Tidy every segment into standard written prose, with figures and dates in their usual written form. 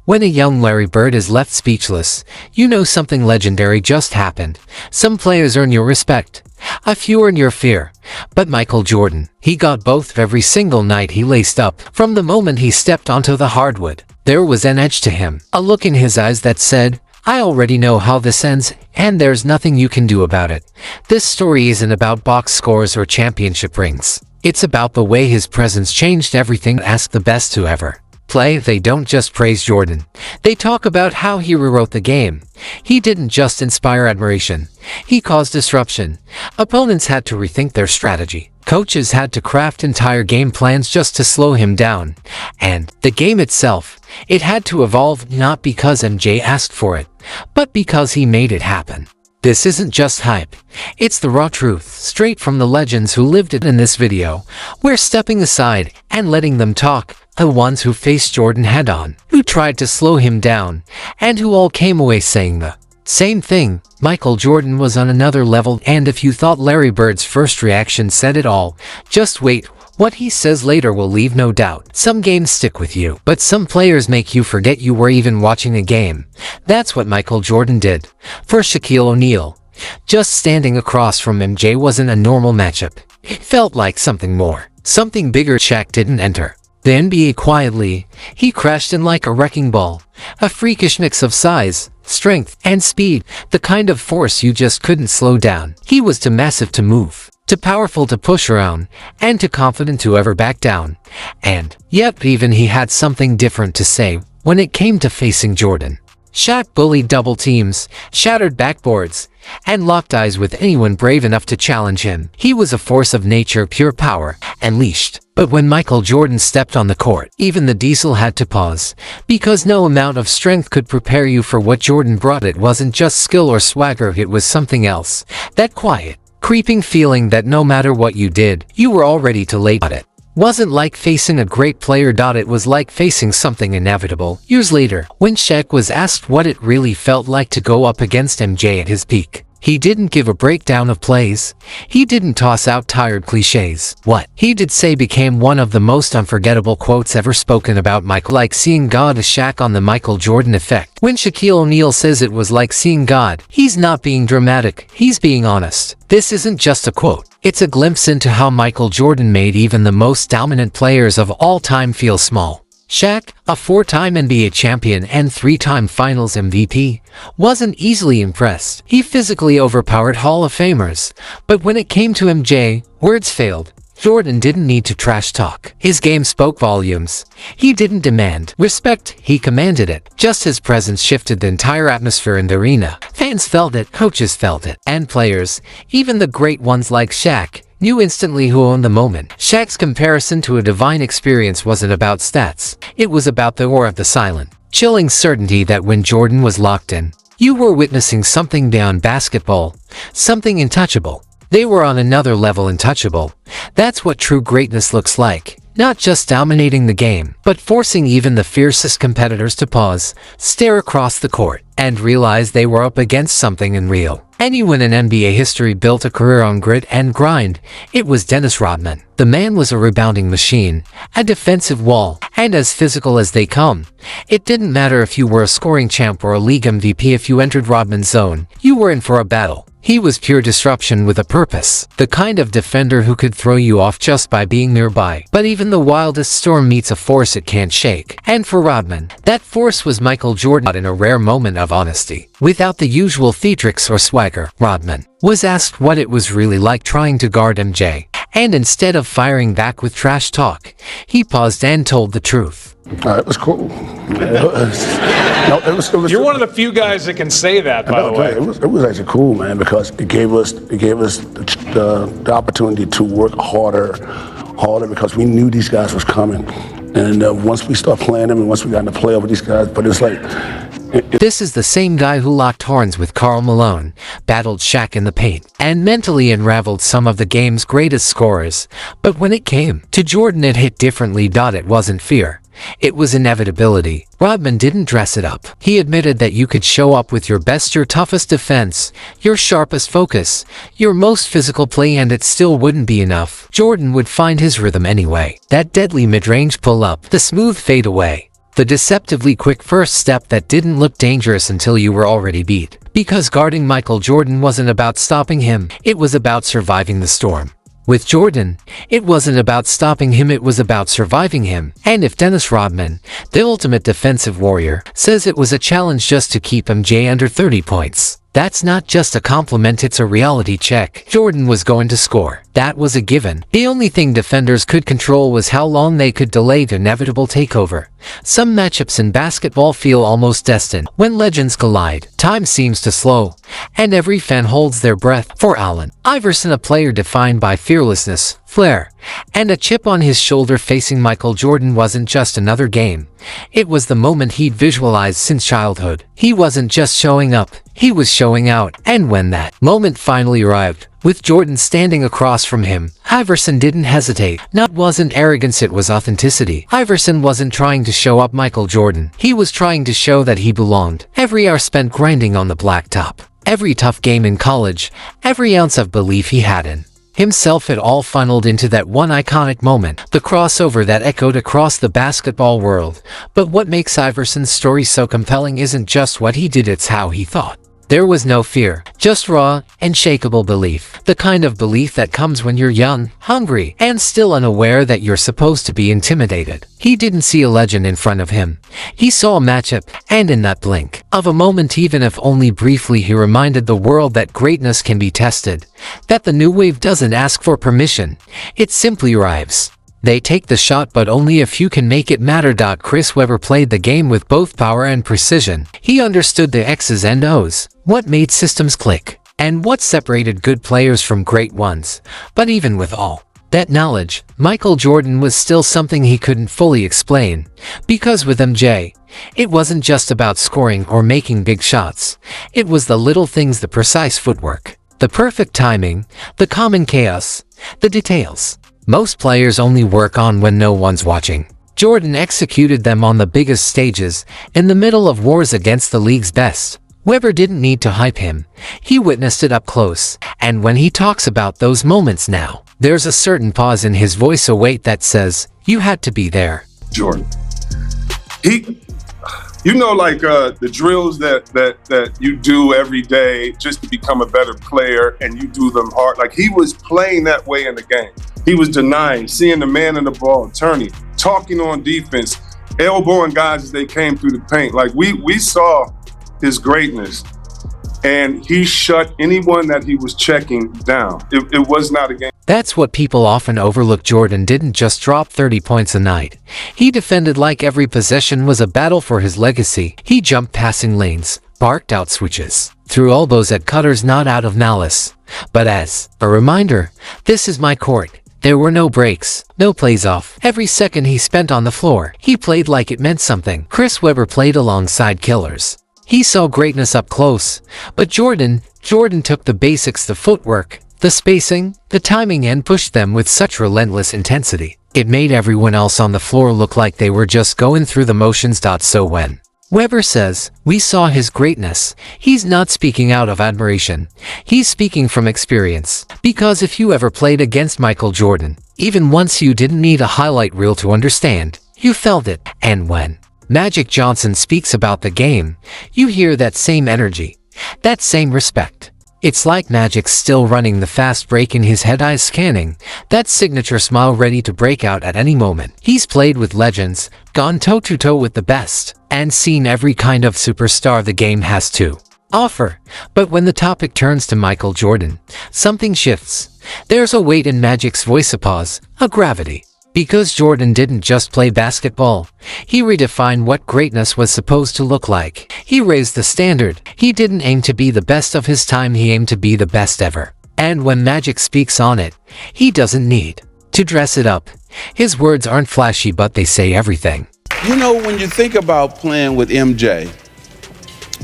When a young Larry Bird is left speechless, you know something legendary just happened. Some players earn your respect, a few earn your fear. But Michael Jordan, he got both every single night he laced up. From the moment he stepped onto the hardwood, there was an edge to him, a look in his eyes that said, I already know how this ends, and there's nothing you can do about it. This story isn't about box scores or championship rings. It's about the way his presence changed everything. Ask the best to ever play. They don't just praise Jordan. They talk about how he rewrote the game. He didn't just inspire admiration. He caused disruption. Opponents had to rethink their strategy. Coaches had to craft entire game plans just to slow him down. And the game itself, it had to evolve not because MJ asked for it, but because he made it happen. This isn't just hype. It's the raw truth, straight from the legends who lived it. In this video, we're stepping aside and letting them talk, the ones who faced Jordan head-on, who tried to slow him down, and who all came away saying the same thing. Michael Jordan was on another level, and if you thought Larry Bird's first reaction said it all, just wait. What he says later will leave no doubt. Some games stick with you, but some players make you forget you were even watching a game. That's what Michael Jordan did. For Shaquille O'Neal, just standing across from MJ wasn't a normal matchup. It felt like something more, something bigger. Shaq didn't enter the NBA quietly. He crashed in like a wrecking ball, a freakish mix of size, strength, and speed, the kind of force you just couldn't slow down. He was too massive to move, too powerful to push around, and too confident to ever back down. And yet even he had something different to say when it came to facing Jordan. Shaq bullied double teams, shattered backboards, and locked eyes with anyone brave enough to challenge him. He was a force of nature, pure power, unleashed. But when Michael Jordan stepped on the court, even the Diesel had to pause, because no amount of strength could prepare you for what Jordan brought. It wasn't just skill or swagger, it was something else. That quiet, creeping feeling that no matter what you did, you were already too late. It wasn't like facing a great player. It was like facing something inevitable. Years later, when Shaq was asked what it really felt like to go up against MJ at his peak, he didn't give a breakdown of plays. He didn't toss out tired cliches. What he did say became one of the most unforgettable quotes ever spoken about Michael. Like seeing God. Is Shaq on the Michael Jordan effect. When Shaquille O'Neal says it was like seeing God, he's not being dramatic, he's being honest. This isn't just a quote. It's a glimpse into how Michael Jordan made even the most dominant players of all time feel small. Shaq, a four-time NBA champion and three-time Finals MVP, wasn't easily impressed. He physically overpowered Hall of Famers. But when it came to MJ, words failed. Jordan didn't need to trash talk. His game spoke volumes. He didn't demand respect, he commanded it. Just his presence shifted the entire atmosphere in the arena. Fans felt it, coaches felt it, and players, even the great ones like Shaq, knew instantly who owned the moment. Shaq's comparison to a divine experience wasn't about stats. It was about the aura of the silent, chilling certainty that when Jordan was locked in, you were witnessing something beyond basketball, something untouchable. They were on another level, untouchable. That's what true greatness looks like. Not just dominating the game, but forcing even the fiercest competitors to pause, stare across the court, and realize they were up against something unreal. Anyone in NBA history built a career on grit and grind. It was Dennis Rodman. The man was a rebounding machine, a defensive wall, and as physical as they come. It didn't matter if you were a scoring champ or a league MVP. If you entered Rodman's zone, you were in for a battle. He was pure disruption with a purpose, the kind of defender who could throw you off just by being nearby. But even the wildest storm meets a force it can't shake. And for Rodman, that force was Michael Jordan. In a rare moment of honesty, without the usual theatrics or swagger, Rodman was asked what it was really like trying to guard MJ. And instead of firing back with trash talk, he paused and told the truth. It was cool. You're one of the few guys that can say that, by the way. It was actually cool, man, because it gave us the opportunity to work harder, because we knew these guys was coming. And once we start playing them, and once we got in the playoff with these guys, but it's like. This is the same guy who locked horns with Karl Malone, battled Shaq in the paint, and mentally unraveled some of the game's greatest scorers. But when it came to Jordan, it hit differently. It wasn't fear. It was inevitability. Rodman didn't dress it up. He admitted that you could show up with your best, your toughest defense, your sharpest focus, your most physical play, and it still wouldn't be enough. Jordan would find his rhythm anyway. That deadly mid-range pull-up, the smooth fade away, The deceptively quick first step that didn't look dangerous until you were already beat. Because guarding Michael Jordan wasn't about stopping him, it was about surviving the storm. With Jordan, it wasn't about stopping him, it was about surviving him. And if Dennis Rodman, the ultimate defensive warrior, says it was a challenge just to keep MJ under 30 points, that's not just a compliment, it's a reality check. Jordan was going to score. That was a given. The only thing defenders could control was how long they could delay the inevitable takeover. Some matchups in basketball feel almost destined. When legends collide, time seems to slow, and every fan holds their breath. For Allen Iverson, a player defined by fearlessness, flair, and a chip on his shoulder, facing Michael Jordan wasn't just another game. It was the moment he'd visualized since childhood. He wasn't just showing up, he was showing out. And when that moment finally arrived, with Jordan standing across from him, Iverson didn't hesitate. Not wasn't arrogance, it was authenticity. Iverson wasn't trying to show up Michael Jordan. He was trying to show that he belonged. Every hour spent grinding on the blacktop, every tough game in college, every ounce of belief he had in himself, it all funneled into that one iconic moment, the crossover that echoed across the basketball world. But what makes Iverson's story so compelling isn't just what he did, it's how he thought. There was no fear, just raw, unshakable belief. The kind of belief that comes when you're young, hungry, and still unaware that you're supposed to be intimidated. He didn't see a legend in front of him. He saw a matchup, and in that blink of a moment, even if only briefly, he reminded the world that greatness can be tested, that the new wave doesn't ask for permission, it simply arrives. They take the shot, but only a few can make it matter. Chris Webber played the game with both power and precision. He understood the X's and O's, what made systems click, and what separated good players from great ones. But even with all that knowledge, Michael Jordan was still something he couldn't fully explain. Because with MJ, it wasn't just about scoring or making big shots. It was the little things, the precise footwork, the perfect timing, the common chaos, the details most players only work on when no one's watching. Jordan executed them on the biggest stages, in the middle of wars against the league's best. Webber didn't need to hype him. He witnessed it up close. And when he talks about those moments now, there's a certain pause in his voice, a weight that says, you had to be there. Jordan. Like the drills that you do every day just to become a better player, and you do them hard. Like, he was playing that way in the game. He was denying, seeing the man in the ball, turning, talking on defense, elbowing guys as they came through the paint. Like, we saw his greatness, and he shut anyone that he was checking down. It was not a game. That's what people often overlook. Jordan didn't just drop 30 points a night. He defended like every possession was a battle for his legacy. He jumped passing lanes, barked out switches, threw elbows at cutters, not out of malice, but as a reminder, this is my court. There were no breaks, no plays off. Every second he spent on the floor, he played like it meant something. Chris Webber played alongside killers. He saw greatness up close. But Jordan took the basics, the footwork, the spacing, the timing, and pushed them with such relentless intensity. It made everyone else on the floor look like they were just going through the motions. So when Webber says, we saw his greatness, he's not speaking out of admiration. He's speaking from experience. Because if you ever played against Michael Jordan, even once, you didn't need a highlight reel to understand. You felt it. And when Magic Johnson speaks about the game, you hear that same energy, that same respect. It's like Magic's still running the fast break in his head, eyes scanning, that signature smile ready to break out at any moment. He's played with legends, gone toe-to-toe with the best, and seen every kind of superstar the game has to offer. But when the topic turns to Michael Jordan, something shifts. There's a weight in Magic's voice, a pause, a gravity. Because Jordan didn't just play basketball. He redefined what greatness was supposed to look like. He raised the standard. He didn't aim to be the best of his time, he aimed to be the best ever. And when Magic speaks on it, he doesn't need to dress it up. His words aren't flashy, but they say everything. You know, when you think about playing with MJ,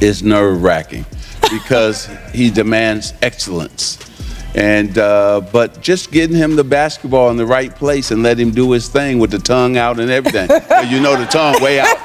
it's nerve-wracking because he demands excellence. And but just getting him the basketball in the right place and let him do his thing with the tongue out and everything. You know, the tongue way out.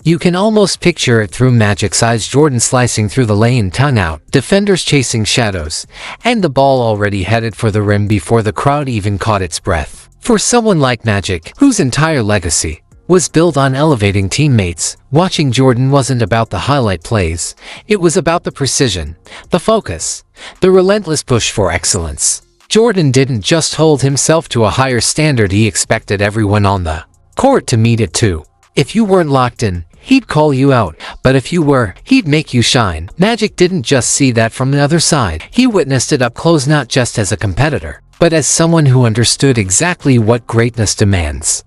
You can almost picture it through Magic's eyes. Jordan slicing through the lane, tongue out, defenders chasing shadows, and the ball already headed for the rim before the crowd even caught its breath. For someone like Magic, whose entire legacy was built on elevating teammates. Watching Jordan wasn't about the highlight plays. It was about the precision, the focus, the relentless push for excellence. Jordan didn't just hold himself to a higher standard, he expected everyone on the court to meet it too. If you weren't locked in, he'd call you out, but if you were, he'd make you shine. Magic didn't just see that from the other side. He witnessed it up close, not just as a competitor, but as someone who understood exactly what greatness demands.